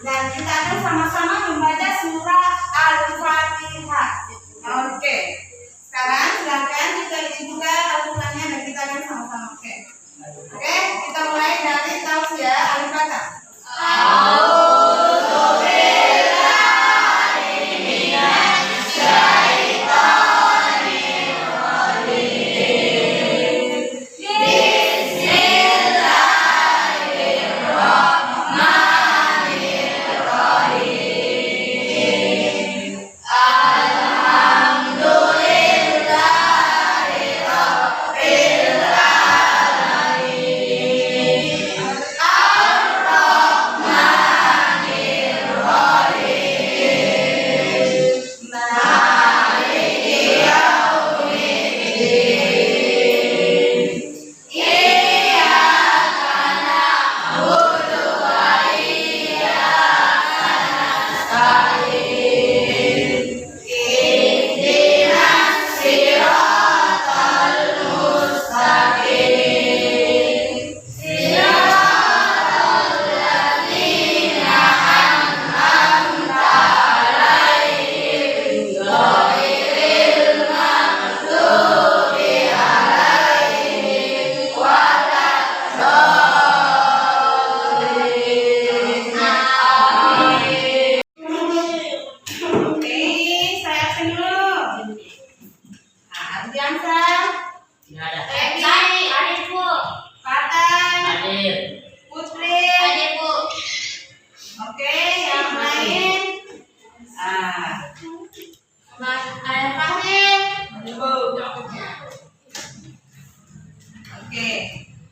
Dan kita akan sama-sama membaca surah Al-Fatihah. Oke. Sekarang silakan kita dibuka Al-Qur'annya dan kita akan sama-sama. Oke, kita mulai dari tausiah Al-Fatihah.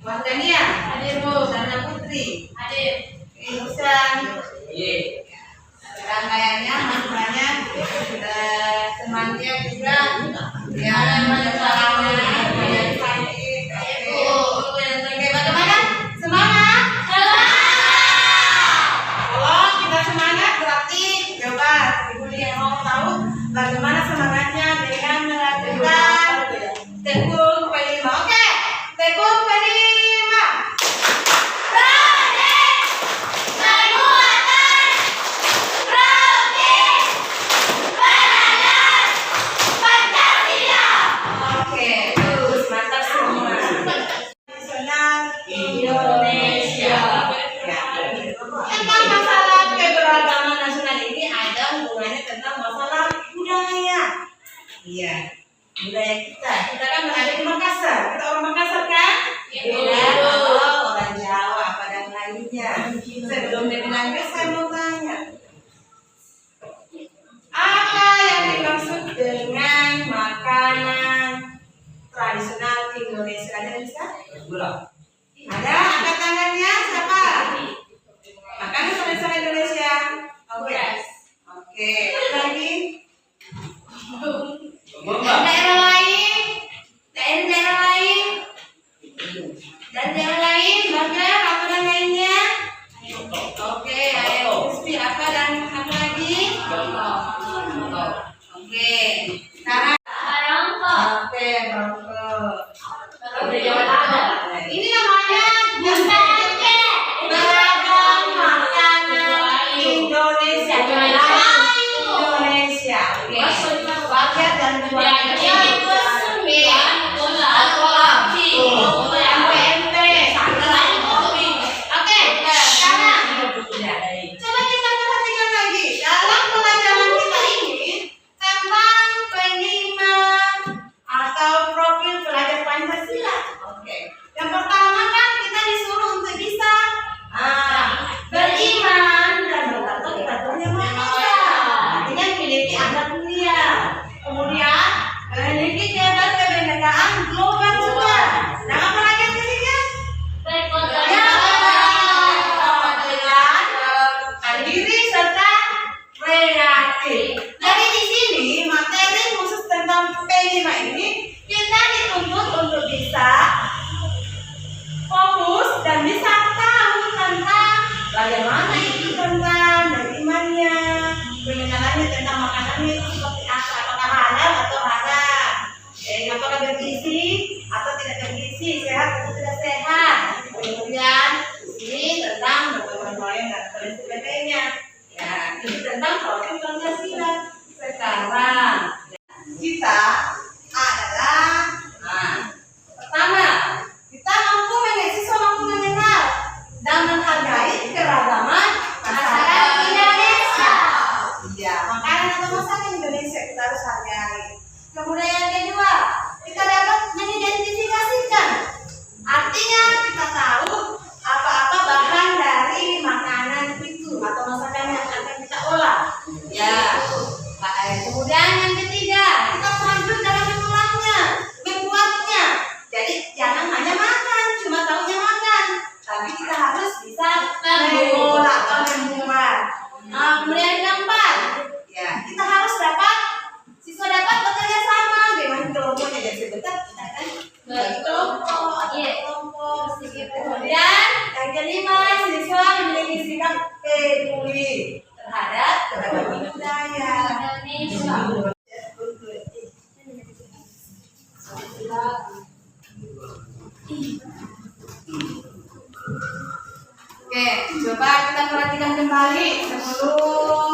Wardania, hadir Bu. Sana Putri, hadir. Ihsan, hadir. Rangkaiannya maknanya semantia juga. Ya, bagaimana? Semangat. Kalau kita semangat berarti coba Ibu yang mau tahu bagaimana semangatnya dengan melakukan tekun kelima. Oke, tekun kelima. Indonesia. Tentang masalah keberagaman nasional ini ada hubungannya tentang masalah budaya. Iya, budaya kita. Kita kan berada di Makassar. Kita orang Makassar kan? Beda kalau orang Jawa apa dan lainnya. Sebelum dilanjut saya mau tanya, apa yang dimaksud dengan makanan tradisional Indonesia? Ada bisa? Ada, angkat tangannya siapa? Makanan tradisional Indonesia. Oke. Oke. Lagi. Daerah lain. Daerah lain. Dan daerah lain, burger apa dan lainnya? Oke, ayo crispy apa dan apa lagi? Oke. Sekarang. Oke, bongko. Ini namanya beragam makanan Indonesia. Indonesia. Paket dan buahnya. Oke, sekarang coba kita perhatikan lagi dalam pelajaran kita ini tentang penerimaan atau profil pelajar Pancasila. Oke. Yang pertama kan kita disuruh untuk bisa beriman dan bertakwa yang Maha Esa. Artinya memiliki akhlak mulia. Kemudian memiliki kebinekaan global juga. Dan apa lagi yang ketiga? Mandiri serta kreatif. Jadi di sini materi khusus tentang P5 ini kita dituntut untuk bisa fokus dan bisa tahu tentang bagaimana itu tentang berimannya, pengenalannya tentang makanannya itu seperti apa, apakah halal atau haram, apakah bergizi atau tidak bergizi, sehat atau tidak sehat. Kemudian ini tentang bagaimana dan sebagainya. tentang proses Pancasila. Sekarang kita adalah pertama, kita siswa mampu mengenal dan menghargai keragaman masyarakat Indonesia. Iya, makanan atau masakan Indonesia kita harus hargai. Kemudian yang kedua, kita dapat mengidentifikasikan. Artinya kita tahu apa-apa bahan dari makanan itu atau masakan yang akan kita olah. Ya. Kemudian yang ketiga, kita lanjut dalam mengolahnya, membuatnya. Jadi jangan hanya makan, cuma taunya makan, tapi kita harus bisa mengolah atau membuat. Kemudian yang keempat, ya kita harus siswa dapat bekerja sama dengan kelompoknya. Jadi sebentar kita kan kelompok. Kemudian yang kelima, siswa memiliki sikap peduli terhadap keragaman budaya Indonesia. Oke, coba kita perhatikan kembali sebelum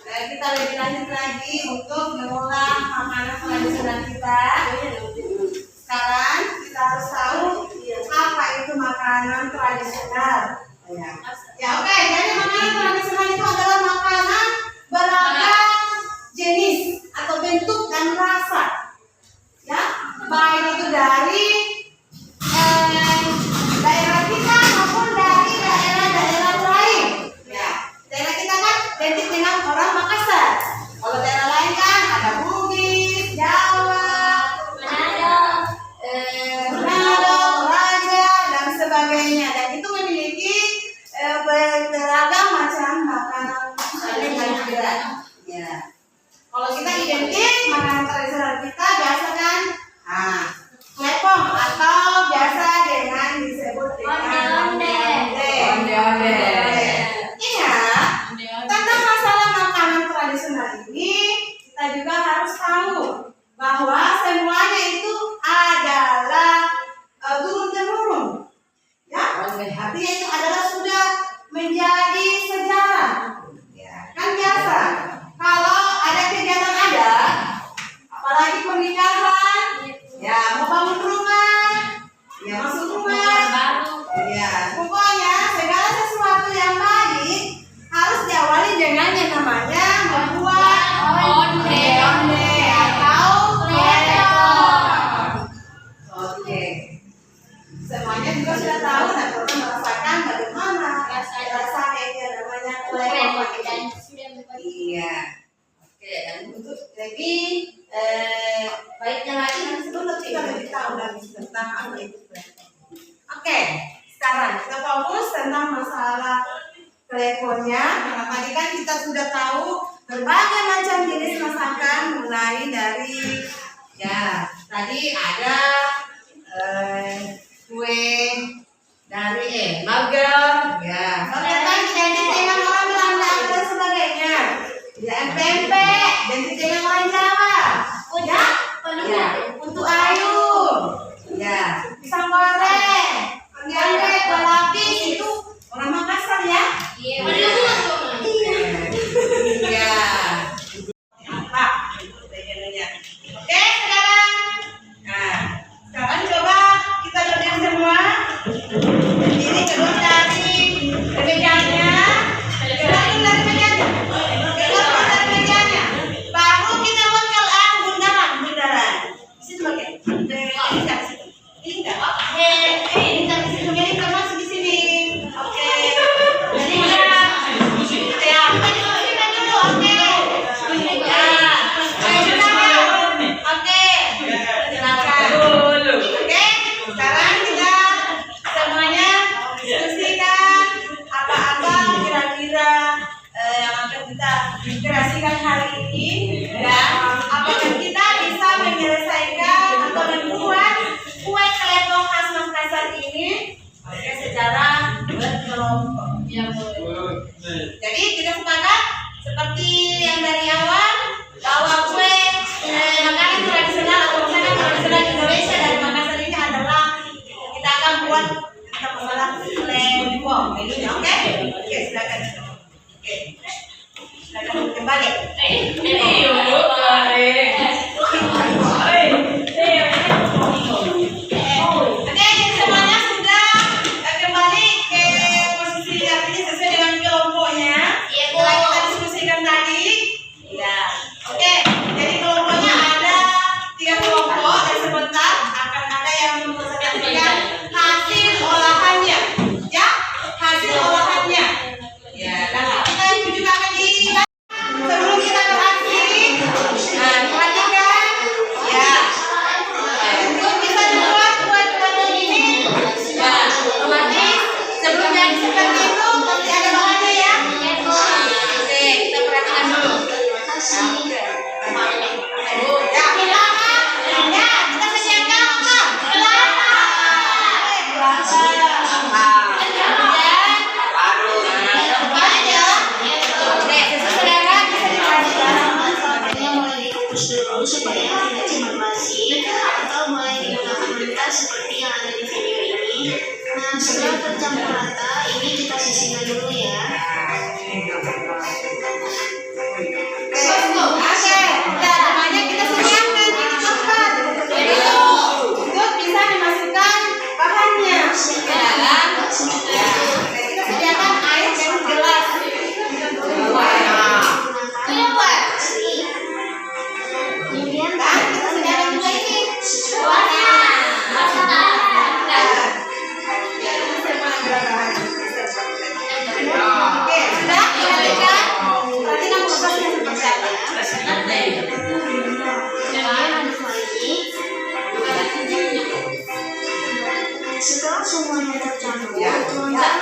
kita lebih lanjut lagi untuk mengolah makanan tradisional kita. Sekarang kita harus tahu apa itu makanan tradisional. Ya oke, jadi makanan tradisional itu adalah makanan beragam jenis atau bentuk dan rasa. Ya, baik itu dari daerah kita maupun dari daerah-daerah lain. Ya, daerah kita kan identik dengan orang Makassar. Kalau daerah lain kan ada Bugis, Jawa, Manado, Toraja dan sebagainya. Dan itu memiliki beragam macam makanan tradisional. Ya. Kalau kita identik makanan tradisional kita biasa kan, klepong atau biasa dengan disebut dengan onde-onde. Ingat, tentang masalah makanan tradisional ini kita juga harus tahu bahwa semuanya itu adalah turun-temurun. Ya, artinya itu adalah sudah menjadi sejarah. Ya, kan biasa. Kalau ada kegiatan apalagi pernikahan, ya mau bangun rumah, ya masuk rumah, ya pokoknya segala sesuatu yang baik harus diawali dengan yang namanya membuat onde-onde atau klepong. Oke, semuanya juga sudah tahu dan pernah merasakan bagaimana rasanya yang namanya klepong. Iya. Oke, dan untuk lebih baiknya lagi nanti sebelum kita lebih tahu lagi tentang apa itu klepon. Oke, sekarang kita fokus tentang masalah kleponnya. Karena tadi kan kita sudah tahu berbagai macam jenis masakan mulai dari tadi ada kue dari magel, magel kan identik dengan orang Belanda dan sebagainya. Pempek identik dengan orang Jawa. Untuk ayu, pisang goreng, onde, balapis itu orang Makassar ya. Oke, sekarang coba kita berdiri semua. Berdiri kedua dari mejanya. Baru kita buat bundaran. Di situ bagian. Ini enggak? Ini termasuk di sini. Oke. Jadi sekarang kita semuanya diskusikan apa-apa kira-kira yang akan kita kreasikan hari ini, dan apakah kita bisa menyelesaikan atau membuat kue klepong khas Makassar ini secara berkelompok. Jadi kita sepakat seperti yang dari awal bahwa kue makanan tradisional atau makanan tradisional Indonesia dari Makassar ini adalah kita akan buat tentang masalah klepong. Oke, silakan. Oke. Silakan kembali. Oke, jadi semuanya sudah kembali ke posisi artinya sesuai dengan kelompoknya. Setelah kita diskusikan tadi. Ya, oke. Jadi kelompoknya ada 3 kelompok dan sebentar akan ada yang mempresentasikan hasil olahannya. Ya, hasil olahannya. Ya, nanti kita juga akan dilihat sebelum kita beraksi. Nah, perhatikan. Ya. Untuk bisa dibuat buat ini. Ya, otomatis sebelum jadi seperti itu pasti ada bahannya ya. Oke, kita perhatikan dulu. Ya, silakan. Ya, kita sediakan apa? Kelapa. Dulu supaya tidak cepat basi atau mulai digunakan mentah seperti yang ada di video ini. Nah, setelah tercampur rata, ini kita sisihkan dulu ya. Namanya kita sediakan di tempat. Untuk bisa dimasukkan bahannya. Kita sediakan air yang gelas. Kemudian Dan kita sediakan juga ini. Oke, sudah perhatikan. Perhatikan prosesnya seperti apa. setelah semuanya tercampur, tuangkan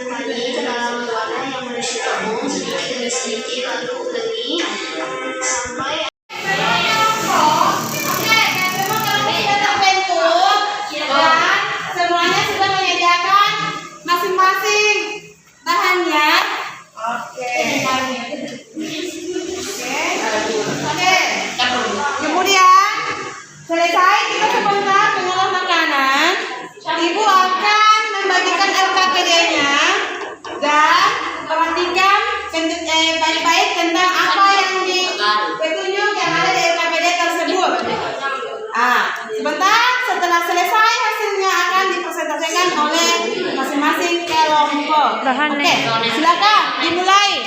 lagi ke dalam wadah yang berisi tepung sedikit demi sedikit, lalu uleni sampai Semuanya sudah menyediakan masing-masing bahannya. Oke. Kemudian selesai kita sebentar mengolah makanan. Ibu akan membagikan LKPD-nya dan perhatikan baik-baik tentang apa yang di petunjuk yang ada di LKPD tersebut. Sebentar setelah selesai hasilnya akan dipresentasikan oleh masing-masing kelompok. Oke, silakan dimulai.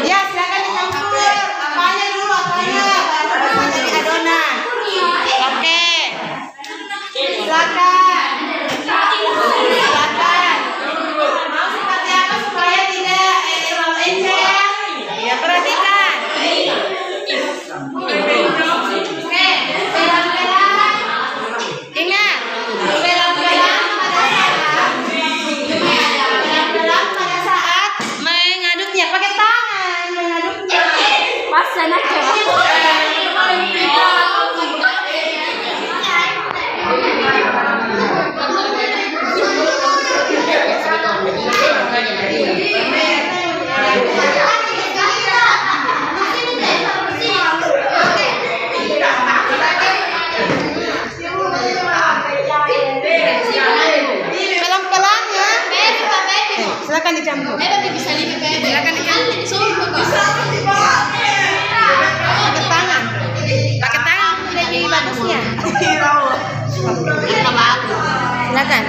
Ya, silakan dicampur. Apanya dulu, apanya baru jadi adonan. Oke, silakan. Silakan. Mau seperti apa supaya tidak terlalu encer? Ya, perhatikan. Oke, pelan-pelan. Ingat, pelan-pelan pada saat mengaduknya, pakai tangan mengaduknya. Pasan aja. Pelan-pelan ya. Silakan dicampur. Silakan dicampur. Pakai tangan. Pakai tangan udah jadi bagusnya. Silakan.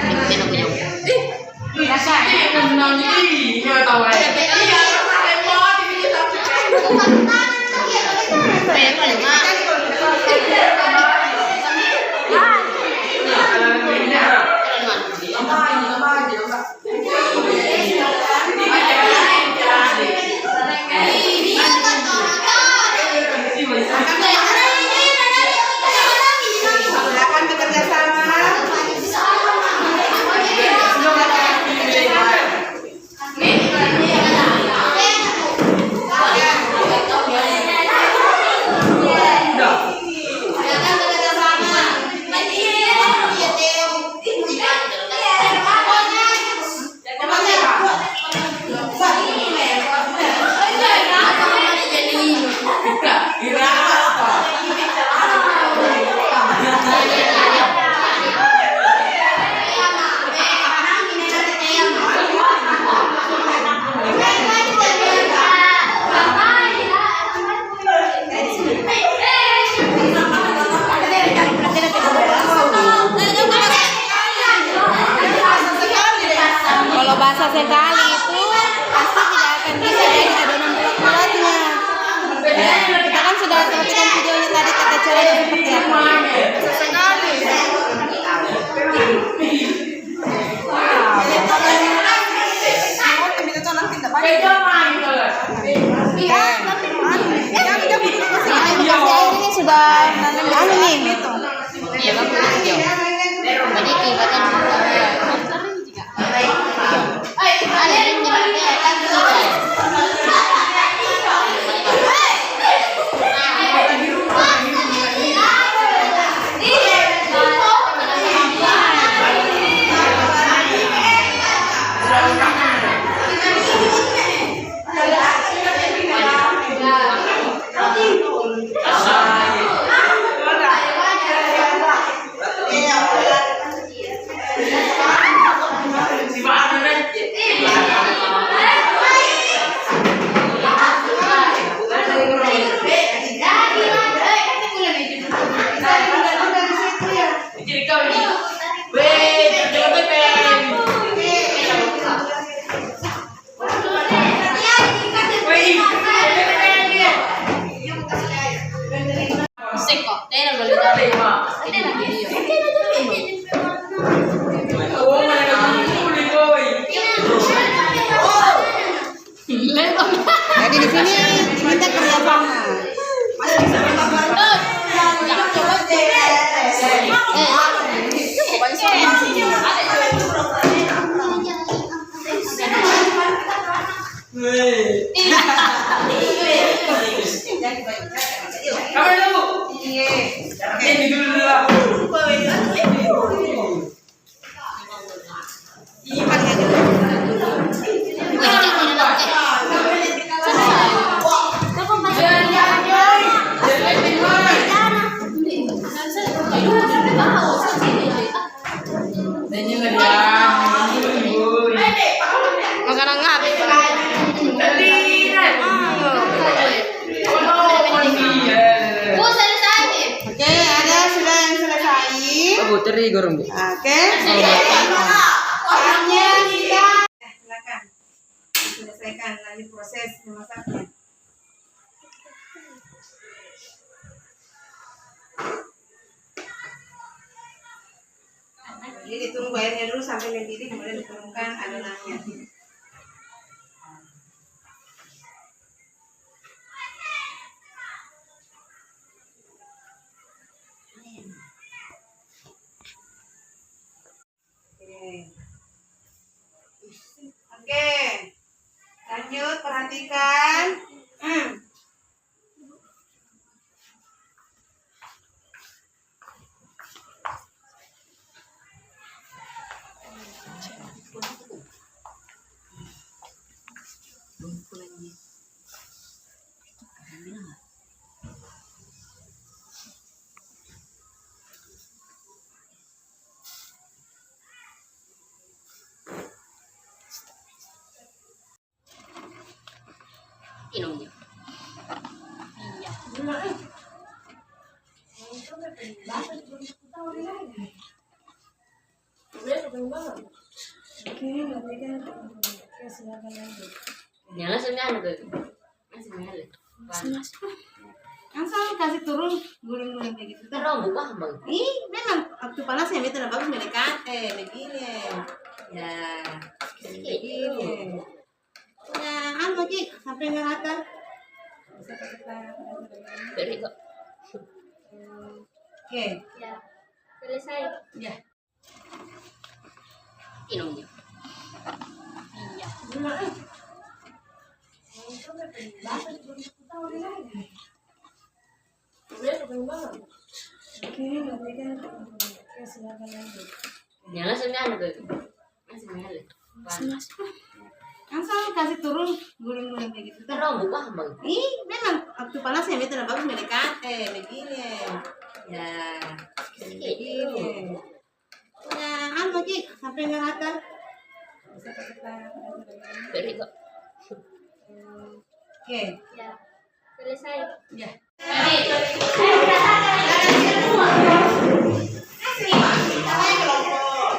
Silakan bekerja sama. basah sekali itu pasti tidak akan bisa jadi adonan bulat-bulatnya. Ya, kita kan sudah perhatikan videonya tadi tata caranya seperti apa. Basah sekali. Ini sudah anu nih. Iya, Bang. Jadi tingkatan jadi di sini kita kerjasama. Oke, saatnya kita silakan selesaikan lanjut proses memasaknya. Jadi ditunggu airnya dulu sampai mendidih, kemudian diturunkan adonannya. Oke, lanjut perhatikan. Inungnya. Nyala sembilan tuh. Langsung kasih turun guling-guling kayak gitu. Terus buka bang. Ih, memang waktu panas ya itu bagus mendekati begini. Ya, begini. Ya, anu Ci, sampai ngerata. Bisa kita. Dari kok. Oke. Ya, selesai. Ya. Inungnya. Iya. Nyala sembilan tuh. Masih nyala. Langsung kasih turun guling-guling kayak gitu. Terus buka bang. Ih, memang waktu panas ya itu bagus mendekati begini. Ya, begini. Ya, anu Ci, sampai ngerata. Bisa kita. Dari kok. Oke. Ya, selesai. Ya. Asli, Mas. Kita main kelompok.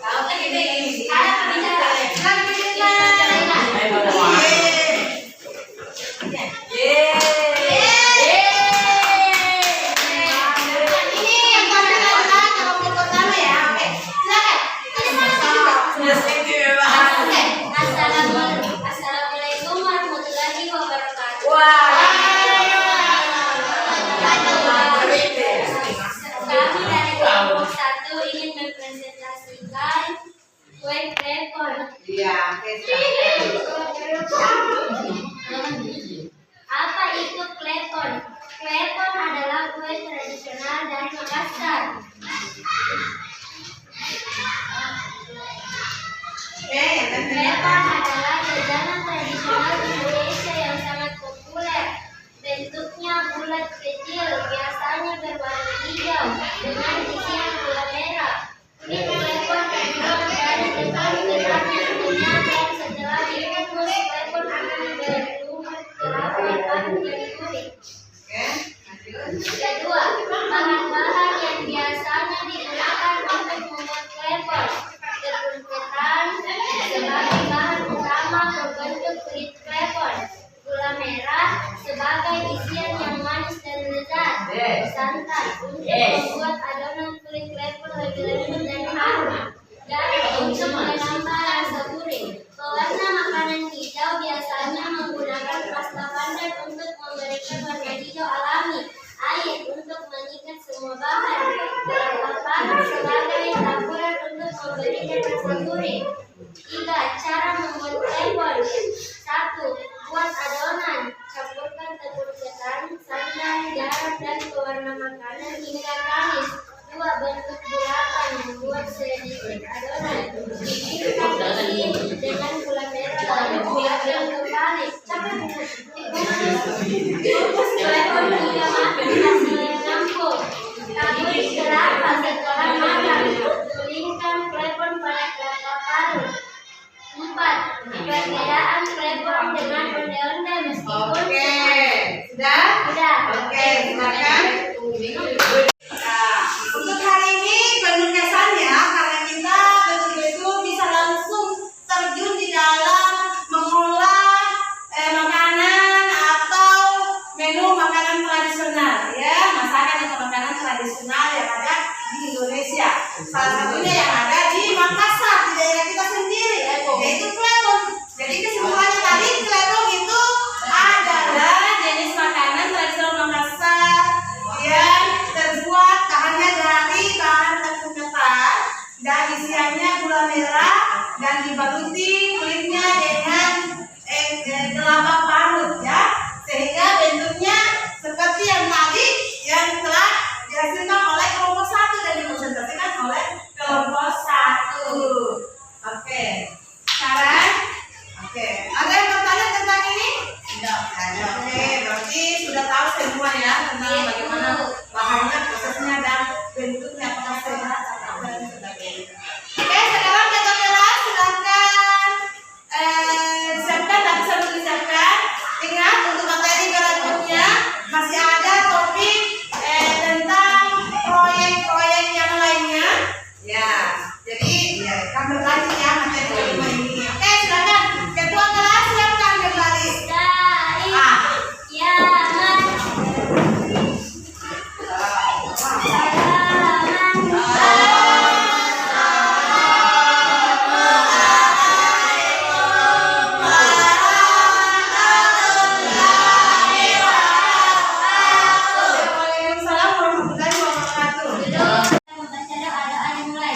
Kalau tadi ada bicara. Assalamualaikum warahmatullahi wabarakatuh. Kami dari kelompok 1 ingin mempresentasikan kue klepon. Apa itu klepon? Klepon adalah kue tradisional dari Makassar. Klepon adalah jajanan tradisional Indonesia yang sangat populer. Bentuknya bulat kecil, biasanya berwarna hijau dengan isian gula merah. Kulit klepon terbuat dari tepung ketannya renyah dan setelah dikukus, klepon akan berubah ke warna menjadi kuning. Kedua, bahan-bahan yang biasanya digunakan untuk membuat klepon. Tepung ketan sebagai bahan utama pembentuk kulit klepon. Gula merah sebagai isian yang manis dan lezat. Santan untuk membuat adonan kulit klepon lebih lembut dan harum. Garam untuk menambah rasa gurih. Pewarna makanan hijau biasanya menggunakan pasta pandan untuk memberikan warna hijau alami. Air untuk mengikat semua bahan. Kelapa sebagai campuran untuk memberikan rasa gurih. 3. Cara membuat klepon. 1. Buat adonan. Campurkan tepung ketan, santan, garam, dan pewarna makanan hingga kalis. 2. Bentuk bulatan. Membuat sedikit adonan. Dibiarkan isi dengan gula merah lalu biarkan kembali. Kukus klepon hingga matang hasilnya ngangkung. Taburi kelapa setelah matang. Gulingkan klepon pada kelapa parut. 4. Perbedaan klepon dengan onde-onde meskipun Sudah? Sudah. Silakan. Untuk hari ini penugasannya karena kita betul-betul bisa langsung terjun di dalam mengolah makanan atau menu makanan tradisional, ya, masakan atau makanan tradisional yang ada di Indonesia. Salah satunya yang ada di Makassar, di daerah kita sendiri, yaitu klepon. Jadi kesimpulannya tadi, klepon itu adalah jenis makanan tradisional Makassar yang terbuat bahannya dari bahan tepung ketan dan isiannya gula merah dan dibaluti kulitnya dengan kelapa parut, ya, sehingga bentuknya seperti yang tadi yang telah dihasilkan oleh kelompok 1 dan dipresentasikan oleh kelompok 1. Oke, sekarang ada yang bertanya tentang ini? Tidak ada. Oke, berarti sudah tahu semua ya tentang bagaimana bahannya, prosesnya, dan bentuknya, apakah sehat atau dan sebagainya. Oke, sekarang kakak kelas silakan siapkan dan bisa disiapkan. Ingat untuk materi berikutnya masih ada topik tentang proyek-proyek yang lainnya. Ya, jadi ya akan berlanjut ya materi kelima ini. Oke, silakan ketua kelas siapkan kembali. Waalaikumsalam warahmatullahi wabarakatuh. Membaca doa yang mulai.